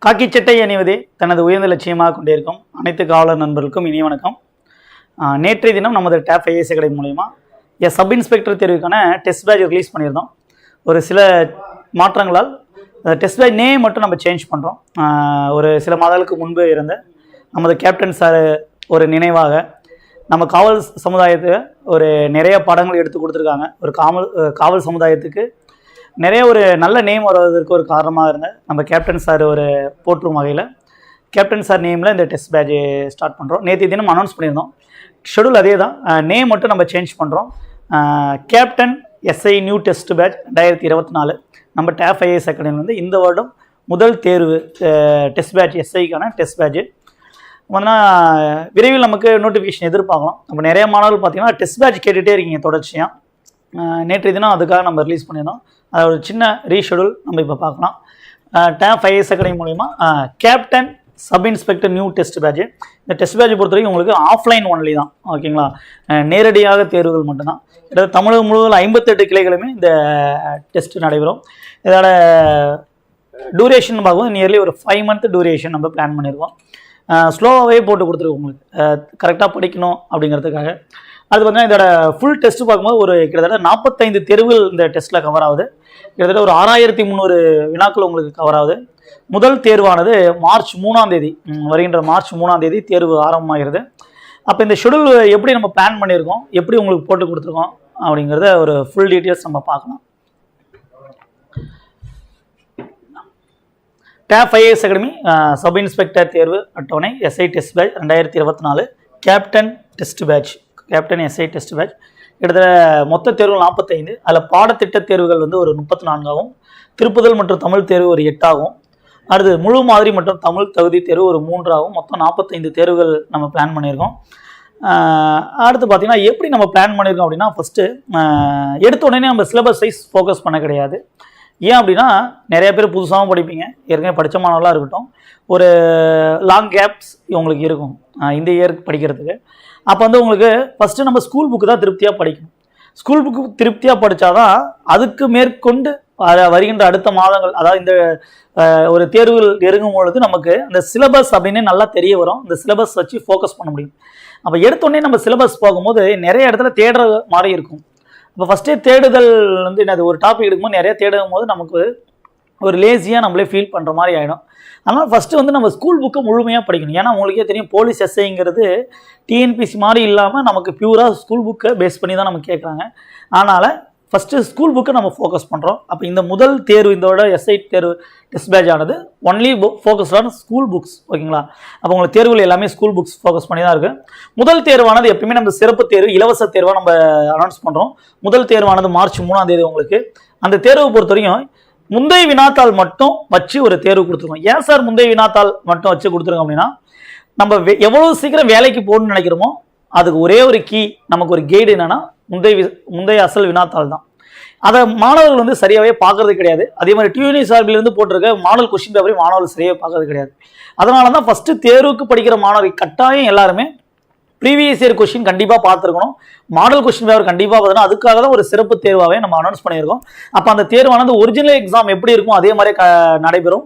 காக்கி சட்டை அணிவதே தனது உயர்ந்த லட்சியமாக கொண்டிருக்கும் அனைத்து காவலர் நண்பர்களுக்கும் இனிய வணக்கம். நேற்றைய தினம் நமது டேப் ஐஏஎஸ் அகாடமி மூலமா சப் இன்ஸ்பெக்டர் தேர்வுக்கான டெஸ்ட் பேட்ச் ரிலீஸ் பண்ணியிருந்தோம். ஒரு சில மாற்றங்களால் டெஸ்ட் பேட்ச் நேம் மட்டும் நம்ம சேஞ்ச் பண்ணுறோம். ஒரு சில மாதங்களுக்கு முன்பு இருந்த நமது கேப்டன் சார் ஒரு நினைவாக நம்ம காவல் சமுதாயத்தை ஒரு நிறைய பாடங்கள் எடுத்து கொடுத்துருக்காங்க. ஒரு காவல் சமுதாயத்துக்கு நிறைய ஒரு நல்ல நேம் வருவதற்கு ஒரு காரணமாக இருந்த நம்ம கேப்டன் சார் ஒரு போற்றும் வகையில் கேப்டன் சார் நேமில் இந்த டெஸ்ட் பேட்ச் ஸ்டார்ட் பண்ணுறோம். நேற்று தினம் அனௌன்ஸ் பண்ணியிருந்தோம். ஷெடியூல் அதே தான், நேம் மட்டும் நம்ம சேஞ்ச் பண்ணுறோம். Captain SI new test batch 2024 நம்ம டேப் ஐஏஎஸ் அகாடமி வந்து இந்த வருடம் முதல் தேர்வு டெஸ்ட் பேட்ச் எஸ்ஐக்கான டெஸ்ட் பேட்ச் வந்தா விரைவில் நமக்கு நோட்டிஃபிகேஷன் எதிர்பார்க்கலாம். நம்ம நிறைய மாணவர்கள் பார்த்தீங்கன்னா டெஸ்ட் பேட்ச் கேட்டுகிட்டே இருக்கீங்க தொடர்ச்சியாக. நேற்று தினம் அதுக்காக நம்ம ரிலீஸ் பண்ணியிருந்தோம். அது ஒரு சின்ன ரீஷெடியூல் நம்ம இப்போ பார்க்கலாம். டேப் ஐஏஎஸ் அகாடமி மூலிமா captain sub inspector new test batch. இந்த டெஸ்ட் பேட்ச் பொறுத்த வரைக்கும் உங்களுக்கு ஆஃப்லைன் ஒன்லி தான், ஓகேங்களா? நேரடியாக தேர்வுகள் மட்டும்தான். அதாவது தமிழகம் முழுவதும் 58 கிளைகளுமே இந்த டெஸ்ட் நடைபெறும். இதோட டூரேஷன் பார்க்கும்போது நியர்லி ஒரு 5 month டூரேஷன் நம்ம பிளான் பண்ணியிருக்கோம். ஸ்லோவாகவே போட்டு கொடுத்துருக்கோம் உங்களுக்கு கரெக்டாக படிக்கணும் அப்படிங்கிறதுக்காக. அது பார்த்தீங்கன்னா இதோட ஃபுல் டெஸ்ட் பார்க்கும்போது ஒரு கிட்டத்தட்ட 45 தேர்வுகள் இந்த டெஸ்ட்டில் கவர் ஆகுது. கிட்டத்தட்ட ஒரு 6300 வினாக்கள் உங்களுக்கு கவர் ஆகுது. முதல் தேர்வானது மார்ச் 3ஆம் தேதி, வருகின்ற மார்ச் 3ஆம் தேதி தேர்வு ஆரம்பமாகிறது. அப்போ இந்த ஷெடியூல் எப்படி நம்ம பிளான் பண்ணியிருக்கோம், எப்படி உங்களுக்கு போட்டு கொடுத்துருக்கோம் அப்படிங்கிறத ஒரு ஃபுல் டீட்டெயில்ஸ் நம்ம பார்க்கலாம். டேப் ஐஏஎஸ் அகாடமி சப் இன்ஸ்பெக்டர் தேர்வு அட்டவணை SI test batch 2024 captain test batch, captain SI test batch. கிட்டத்தட்ட மொத்த தேர்வுகள் 45. அதில் பாடத்திட்ட தேர்வுகள் வந்து ஒரு 34 ஆகும். திருப்புதல் மற்றும் தமிழ் தேர்வு ஒரு 8 ஆகும். அடுத்து முழு மாதிரி மற்றும் தமிழ் தகுதி தேர்வு ஒரு 3 ஆகும். மொத்தம் 45 தேர்வுகள் நம்ம பிளான் பண்ணியிருக்கோம். அடுத்து பார்த்தீங்கன்னா எப்படி நம்ம பிளான் பண்ணியிருக்கோம் அப்படின்னா, ஃபஸ்ட்டு எடுத்த உடனே நம்ம சிலபஸ் வைஸ் ஃபோக்கஸ் பண்ண கிடையாது. ஏன் அப்படின்னா நிறைய பேர் புதுசாகவும் படிப்பீங்க, ஏற்கனவே படித்த மாணவர்களாக இருக்கட்டும், ஒரு லாங் கேப்ஸ் உங்களுக்கு இருக்கும் இந்த இயருக்கு படிக்கிறதுக்கு. அப்போ வந்து உங்களுக்கு ஃபஸ்ட்டு நம்ம ஸ்கூல் புக்கு தான் திருப்தியாக படிக்கணும். ஸ்கூல் புக்கு திருப்தியாக படித்தாதான் அதுக்கு மேற்கொண்டு வருகின்ற அடுத்த மாதங்கள், அதாவது இந்த ஒரு தேர்வுகள் நெருங்கும் பொழுது நமக்கு அந்த சிலபஸ் அப்படின்னு நல்லா தெரிய வரும். இந்த சிலபஸ் வச்சு ஃபோக்கஸ் பண்ண முடியும். அப்போ எடுத்தோடனே நம்ம சிலபஸ் போகும்போது நிறைய இடத்துல தேடுற மாதிரி இருக்கும். இப்போ ஃபஸ்ட்டே தேடுதல் வந்து என்னது, ஒரு டாபிக் எடுக்கும்போது நிறைய தேடும் போது நமக்கு ஒரு லேசியாக நம்மளே ஃபீல் பண்ணுற மாதிரி ஆகிடும். அதனால் ஃபஸ்ட்டு வந்து நம்ம ஸ்கூல் புக்கை முழுமையாக படிக்கணும். ஏன்னா உங்களுக்கே தெரியும், போலீஸ் எஸ்ஐங்கிறது டிஎன்பிசி மாதிரி இல்லாமல் நமக்கு பியூராக ஸ்கூல் புக்கை பேஸ் பண்ணி தான் நம்ம கேட்குறாங்க. அதனால் ஃபஸ்ட்டு ஸ்கூல் புக்கை நம்ம ஃபோக்கஸ் பண்ணுறோம். அப்போ இந்த முதல் தேர்வு, இதோட எஸ்ஐ தேர்வு டெஸ்ட் பேட்ச் ஆனது ஒன்லி ஃபோக்கஸ்டான ஸ்கூல் புக்ஸ், ஓகேங்களா? அப்போ உங்களுக்கு தேர்வுகள் எல்லாமே ஸ்கூல் புக்ஸ் ஃபோக்கஸ் பண்ணி தான் இருக்குது. முதல் தேர்வானது எப்பயுமே நம்ம சிறப்பு தேர்வு, இலவச தேர்வாக நம்ம அனௌன்ஸ் பண்ணுறோம். முதல் தேர்வானது மார்ச் 3ஆம் தேதி உங்களுக்கு. அந்த தேர்வை பொறுத்த வரைக்கும் முந்தைய வினாத்தாள் மட்டும் வச்சு ஒரு தேர்வு கொடுத்துருக்கோம். ஏன் சார் முந்தைய வினாத்தாள் மட்டும் வச்சு கொடுத்துருக்கோம் அப்படின்னா, நம்ம எவ்வளோ சீக்கிரம் வேலைக்கு போகணும்னு நினைக்கிறோமோ அதுக்கு ஒரே ஒரு கீ, நமக்கு ஒரு கைடு என்னன்னா முந்தைய அசல் வினாத்தாள் தான். அதை மாணவர்கள் வந்து சரியாகவே பார்க்கறது கிடையாது. அதே மாதிரி டியூனி சார்பிலிருந்து போட்டிருக்க மாடல் கொஸ்டின் பேப்பரையும் மாணவர்கள் சரியாக பார்க்கறது கிடையாது. அதனால தான் ஃபஸ்ட்டு தேர்வுக்கு படிக்கிற மாணவர்கள் கட்டாயம் எல்லாருமே ப்ரீவியஸ் இயர் கொஸ்டின் கண்டிப்பாக பார்த்துருக்கணும். மாடல் கொஸ்டின் பேப்பர் கண்டிப்பாக பார்த்தோன்னா அதுக்காக தான் ஒரு சிறப்பு தேர்வாகவே நம்ம அனௌன்ஸ் பண்ணியிருக்கோம். அப்போ அந்த தேர்வானது ஒரிஜினல் எக்ஸாம் எப்படி இருக்கும் அதே மாதிரி நடைபெறும்.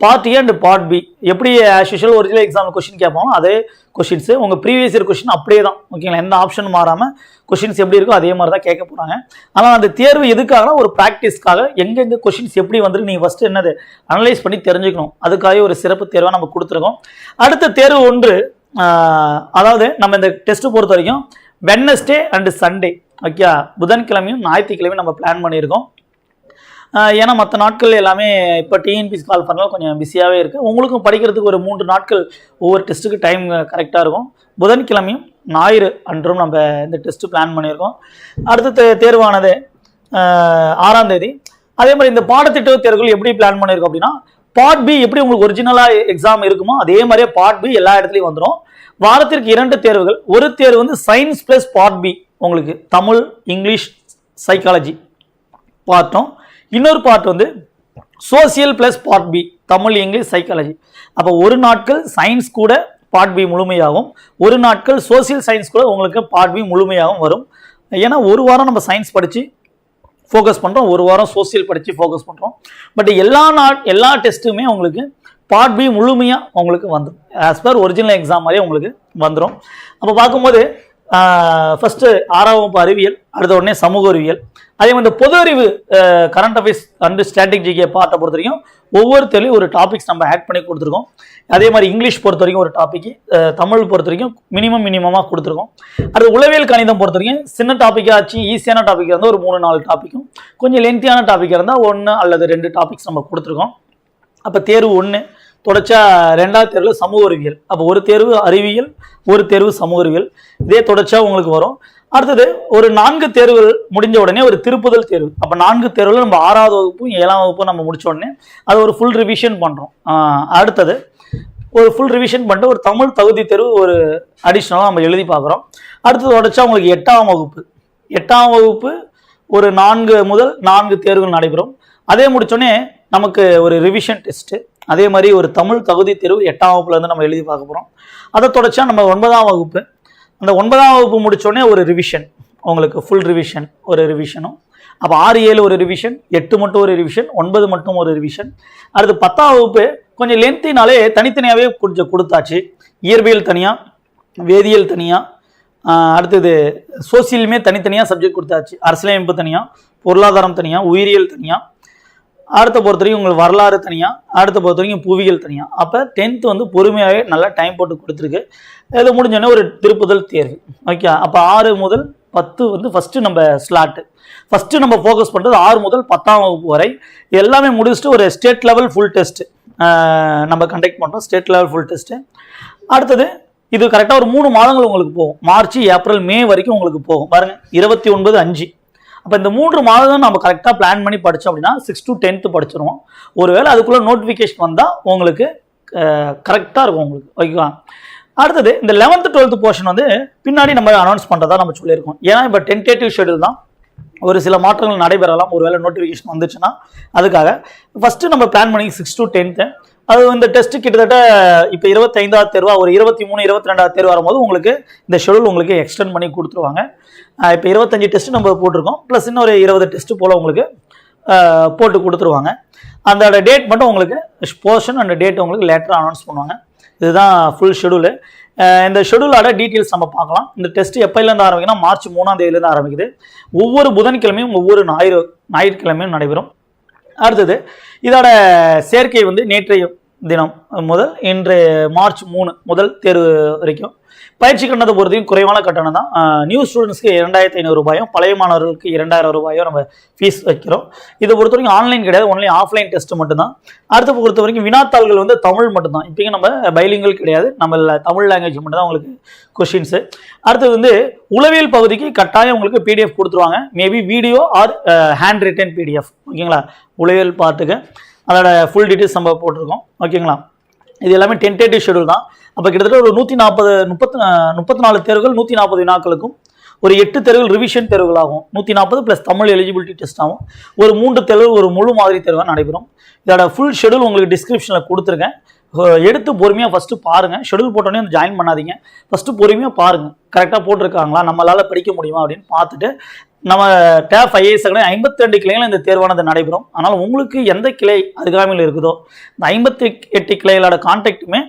Part A and part B எப்படி as usual original exam question கேட்பாங்க அதே கொஸ்டின்ஸு உங்கள் ப்ரீவியஸ் இயர் கொஸ்டின் அப்படியே தான், ஓகேங்களா? எந்த ஆப்ஷன் மாறாமல் கொஸ்டின்ஸ் எப்படி இருக்கோ அதே மாதிரி தான் கேட்க போகிறாங்க. ஆனால் அந்த தேர்வு எதுக்காகனா ஒரு ப்ராக்டிஸ்க்காக எங்கெங்கே கொஸ்டின்ஸ் எப்படி வந்துருக்கு நீங்கள் ஃபஸ்ட்டு என்னது அனலைஸ் பண்ணி தெரிஞ்சுக்கணும். அதுக்காக ஒரு சிறப்பு தேர்வாக நம்ம கொடுத்துருக்கோம். அடுத்த தேர்வு ஒன்று, அதாவது நம்ம இந்த டெஸ்ட் பொறுத்த வரைக்கும் வெட்னஸ்டே அண்ட் சண்டே, ஓகே, புதன்கிழமையும் ஞாயிற்றுக்கிழமையும் நம்ம பிளான் பண்ணியிருக்கோம். ஏன்னா மற்ற நாட்கள் எல்லாமே இப்போ டிஎன்பிசி கால் பண்ணாலும் கொஞ்சம் பிஸியாகவே இருக்குது. உங்களுக்கும் படிக்கிறதுக்கு ஒரு 3 நாட்கள் ஒவ்வொரு டெஸ்ட்டுக்கு டைம் கரெக்டாக இருக்கும். புதன்கிழமையும் ஞாயிறு அன்றும் நம்ம இந்த டெஸ்ட்டு பிளான் பண்ணியிருக்கோம். அடுத்த தேர்வானது 6ஆம் தேதி. அதே மாதிரி இந்த பாடத்திட்ட தேர்வுகள் எப்படி பிளான் பண்ணியிருக்கோம் அப்படின்னா, பார்ட் பி எப்படி உங்களுக்கு ஒரிஜினலாக எக்ஸாம் இருக்குமோ அதே மாதிரியே பார்ட் பி எல்லா இடத்துலையும் வந்துடும். வாரத்திற்கு 2 தேர்வுகள். ஒரு தேர்வு வந்து சயின்ஸ் ப்ளஸ் பார்ட் பி, உங்களுக்கு தமிழ் இங்கிலீஷ் சைக்காலஜி பார்ட்டும், இன்னொரு பார்ட் வந்து social plus part B Tamil English psychology. அப்போ ஒரு நாட்கள் சயின்ஸ் கூட பார்ட் பி முழுமையாகவும், ஒரு நாட்கள் சோசியல் சயின்ஸ் கூட உங்களுக்கு பார்ட் பி முழுமையாகவும் வரும். ஏன்னா ஒரு வாரம் நம்ம சயின்ஸ் படித்து ஃபோக்கஸ் பண்ணுறோம், ஒரு வாரம் சோசியல் படித்து ஃபோக்கஸ் பண்ணுறோம். பட் எல்லா டெஸ்ட்டுமே உங்களுக்கு பார்ட் பி முழுமையாக உங்களுக்கு வந்துடும். ஆஸ் பர் ஒரிஜினல் எக்ஸாம் மாதிரியே உங்களுக்கு வந்துடும். அப்போ பார்க்கும்போது ஃபஸ்ட்டு 6ஆம் வகுப்பு அறிவியல், அடுத்த உடனே சமூக அறிவியல், அதே மாதிரி இந்த பொது அறிவு current affairs and static GK பார்ட்டை பொறுத்த வரைக்கும் ஒவ்வொரு தெளிவும் ஒரு டாபிக்ஸ் நம்ம ஆட் பண்ணி கொடுத்துருக்கோம். அதே மாதிரி இங்கிலீஷ் பொறுத்த வரைக்கும் ஒரு டாபிக், தமிழ் பொறுத்த வரைக்கும் மினிமமாக கொடுத்துருக்கோம். அடுத்து உளவியல் கணிதம் பொறுத்த வரைக்கும் சின்ன டாப்பிக்காக ஆச்சு, ஈஸியான டாப்பிக்காக இருந்தால் ஒரு 3-4 டாப்பிக்கும், கொஞ்சம் லென்த்தியான டாப்பிக்காக இருந்தால் 1 அல்லது 2 டாபிக்ஸ் நம்ம கொடுத்துருக்கோம். அப்போ தேர்வு 1 தொடர்ச்சா 2ஆவது தேர்வில் சமூக அறிவியல், அப்போ ஒரு தேர்வு அறிவியல், ஒரு தேர்வு சமூக அறிவியல், இதே தொடர்ச்சியாக உங்களுக்கு வரும். அடுத்தது ஒரு 4 தேர்வுகள் முடிஞ்ச உடனே ஒரு திருப்புதல் தேர்வு. அப்போ 4 தேர்வுகள் நம்ம 6ஆவது வகுப்பும் 7ஆம் வகுப்பும் நம்ம முடிச்ச உடனே அது ஒரு ஃபுல் ரிவிஷன் பண்ணுறோம். அடுத்தது ஒரு ஃபுல் ரிவிஷன் பண்ணிட்டு ஒரு தமிழ் தகுதி தேர்வு ஒரு அடிஷ்னலாக நம்ம எழுதி பார்க்குறோம். அடுத்தது தொடர்ச்சா உங்களுக்கு 8ஆம் வகுப்பு ஒரு 4 முதல் 4 தேர்வுகள் நடைபெறும். அதே முடிச்சோடனே நமக்கு ஒரு ரிவிஷன் டெஸ்ட்டு, அதே மாதிரி ஒரு தமிழ் தகுதி தேர்வு 8ஆம் வகுப்புலேருந்து நம்ம எழுதி பார்க்க போகிறோம். அதை தொடர்ச்சா நம்ம 9ஆம் வகுப்பு, அந்த 9ஆம் வகுப்பு முடிச்சோடனே ஒரு ரிவிஷன், உங்களுக்கு ஃபுல் ரிவிஷன் ஒரு ரிவிஷனும். அப்போ 6, 7 ஒரு ரிவிஷன், 8 மட்டும் ஒரு ரிவிஷன், 9 மட்டும் ஒரு ரிவிஷன். அடுத்து 10ஆம் வகுப்பு கொஞ்சம் லென்த்தினாலே தனித்தனியாகவே கொஞ்சம் கொடுத்தாச்சு. இயற்பியல் தனியாக, வேதியியல் தனியாக, அடுத்தது சோசியலுமே தனித்தனியாக சப்ஜெக்ட் கொடுத்தாச்சு. அரசியலமைப்பு தனியாக, பொருளாதாரம் தனியாக, உயிரியல் தனியாக, அடுத்த பொறுத்த வரைக்கும் உங்களுக்கு வரலாறு தனியாக, அடுத்த பொறுத்த வரைக்கும் புவியியல் தனியாக. அப்போ 10th வந்து பொறுமையாகவே நல்லா டைம் போட்டு கொடுத்துருக்கு. இது முடிஞ்சோடனே ஒரு திருப்புதல் தேர்வு. ஓகே, அப்போ 6 முதல் 10 வந்து ஃபஸ்ட்டு நம்ம ஸ்லாட்டு. ஃபஸ்ட்டு நம்ம ஃபோக்கஸ் பண்ணுறது 6 முதல் 10ஆம் வகுப்பு வரை எல்லாமே முடிச்சுட்டு ஒரு ஸ்டேட் லெவல் ஃபுல் டெஸ்ட்டு நம்ம கண்டக்ட் பண்ணுறோம். State level full test. அடுத்தது இது கரெக்டாக ஒரு 3 மாதங்கள் உங்களுக்கு போகும். மார்ச், ஏப்ரல், மே வரைக்கும் உங்களுக்கு போகும். பாருங்கள், 29/5. அப்போ இந்த 3 மாதம் நம்ம கரெக்டாக பிளான் பண்ணி படித்தோம் அப்படின்னா 6 to 10th படிச்சிருவோம். ஒருவேளை அதுக்குள்ளே நோட்டிஃபிகேஷன் வந்தால் உங்களுக்கு கரெக்டாக இருக்கும் உங்களுக்கு. ஓகேவா? அடுத்தது இந்த 11th 12th போர்ஷன் வந்து பின்னாடி நம்ம அனௌன்ஸ் பண்ணுறதா நம்ம சொல்லியிருக்கோம். ஏன்னா இப்போ டென்டேட்டிவ் ஷெடியூல் தான், ஒரு சில மாற்றங்கள் நடைபெறலாம் ஒருவேளை நோட்டிஃபிகேஷன் வந்துச்சுன்னா. அதுக்காக ஃபஸ்ட்டு நம்ம பிளான் பண்ணி 6 to 10th. அது இந்த டெஸ்ட்டு கிட்டத்தட்ட இப்போ 25ஆவது தேர்வா ஒரு 23, 22ஆவது தேர்வு வரும்போது உங்களுக்கு இந்த ஷெடியூல் உங்களுக்கு எக்ஸ்டெண்ட் பண்ணி கொடுத்துருவாங்க. இப்போ 25 டெஸ்ட்டு நம்ம போட்டிருக்கோம், ப்ளஸ் இன்னொரு 20 டெஸ்ட்டு போல் உங்களுக்கு போட்டு கொடுத்துருவாங்க. அந்த டேட் மட்டும் உங்களுக்கு போர்ஷன் அண்ட் டேட் உங்களுக்கு லேட்டராக அனௌன்ஸ் பண்ணுவாங்க. இதுதான் ஃபுல் ஷெடியூலு. இந்த ஷெடியூலோட டீட்டெயில்ஸ் நம்ம பார்க்கலாம். இந்த டெஸ்ட் எப்போலேருந்து ஆரம்பிக்குன்னா மார்ச் 3ஆம் தேதியிலேருந்து ஆரம்பிக்குது. ஒவ்வொரு புதன்கிழமையும் ஒவ்வொரு ஞாயிற்றுக்கிழமையும் நடைபெறும். அடுத்தது இதோட சேர்க்கை வந்து நேற்றைய தினம் முதல் இன்று மார்ச் 3 முதல் தேர்வு வரைக்கும். பயிற்சி கட்டணத்தை பொறுத்தையும் குறைவான கட்டணம் தான். நியூ ஸ்டூடெண்ட்ஸ்க்கு 2500 ரூபாயும், பழைய மாணவர்களுக்கு 2000 ரூபாயும் நம்ம ஃபீஸ் வைக்கிறோம். இதை பொறுத்த வரைக்கும் ஆன்லைன் கிடையாது, ஒன்லி ஆஃப்லைன் டெஸ்ட் மட்டும்தான். அடுத்த பொறுத்த வரைக்கும் வினாத்தாள்கள் வந்து தமிழ் மட்டும்தான். இப்போங்க நம்ம பைலிங்கல் கிடையாது, நம்ம தமிழ் லாங்குவேஜ் மட்டும் தான் உங்களுக்கு கொஷின்ஸு. அடுத்தது வந்து உளவியல் பகுதிக்கு கட்டாயம் உங்களுக்கு பிடிஎஃப் கொடுத்துருவாங்க. Maybe video R hand return PDF. ஓகேங்களா? உளவியல் பார்த்துக்க அதோட ஃபுல் டீட்டெயில்ஸ் நம்ம போட்டிருக்கோம். ஓகேங்களா? இது எல்லாமே டென்டேட்டிவ் ஷெடியூல் தான். அப்போ கிட்டத்தட்ட ஒரு 34 தேர்வுகள் 140 வினாக்களுக்கும், ஒரு 8 தேர்வுகள் ரிவிஷன் தேர்வுகளாகும். 140 ப்ளஸ் தமிழ் எலிஜிபிலிட்டி டெஸ்ட் ஆகும். ஒரு 3 தேர்வு ஒரு முழு மாதிரி தேர்வாக நடைபெறும். இதோட ஃபுல் ஷெடியூல் உங்களுக்கு டிஸ்கிரிப்ஷனில் கொடுத்துருக்கேன். எடுத்து பொறுமையாக ஃபஸ்ட்டு பாருங்கள். ஷெடியூல் போட்டோன்னே ஜாயின் பண்ணாதீங்க. ஃபஸ்ட்டு பொறுமையாக பாருங்கள், கரெக்டாக போட்டிருக்காங்களா, நம்மளால் படிக்க முடியுமா அப்படின்னு பார்த்துட்டு. நம்ம டேப் IAS 52 கிளைகள் இந்த தேர்வானது நடைபெறும். அதனால் உங்களுக்கு எந்த கிளை அருகாமையில் இருக்குதோ இந்த 58 கிளைகளோட கான்டாக்டுமே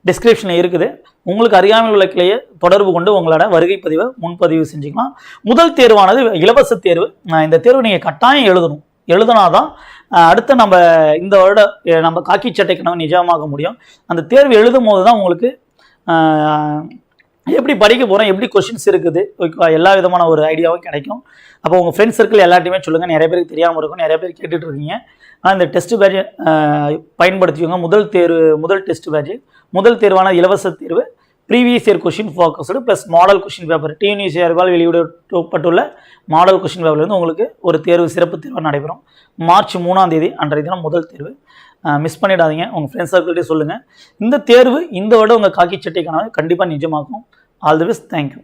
டிஸ்கிரிப்ஷனில் இருக்குது. உங்களுக்கு அருகாமையில் உள்ள கிளையை தொடர்பு கொண்டு உங்களோட வருகை பதிவை முன்பதிவு செஞ்சுக்கலாம். முதல் தேர்வானது இலவச தேர்வு. இந்த தேர்வு நீங்கள் கட்டாயம் எழுதினாதான் அடுத்த நம்ம இந்த வருட நம்ம காக்கி சட்டை கனவு நிஜமாக முடியும். அந்த தேர்வு எழுதும் போது தான் உங்களுக்கு எப்படி படிக்க போகிறோம், எப்படி கொஷின்ஸ் இருக்குது, ஓகேவா, எல்லா விதமான ஒரு ஐடியாவும் கிடைக்கும். அப்போ உங்கள் ஃப்ரெண்ட்ஸ் சர்க்கிள் எல்லாத்தையுமே சொல்லுங்கள். நிறைய பேருக்கு தெரியாமல் இருக்கும், நிறைய பேர் கேட்டுட்டு இருக்கீங்க. ஆனால் இந்த டெஸ்ட் பேட்ச் பயன்படுத்திக்கோங்க. முதல் டெஸ்ட் பேட்ச், முதல் தேர்வான இலவச தேர்வு, previous year question focused plus model question paper, TNUSC அறிவால் வெளியிடப்பட்டுள்ள மாடல் கொஷின் பேப்பர்லேருந்து உங்களுக்கு ஒரு தேர்வு, சிறப்பு தேர்வு நடைபெறும். மார்ச் 3ஆம் தேதி அன்றைய தினம் முதல் தேர்வு. மிஸ் பண்ணிடாதீங்க. உங்கள் ஃப்ரெண்ட்ஸ் சர்க்கிள்கிட்டே சொல்லுங்கள். இந்த தேர்வு இந்த வருடம் உங்கள் காக்கி சட்டை கனவை கண்டிப்பாக நிஜமாக்கும். All the best. தேங்க்யூ.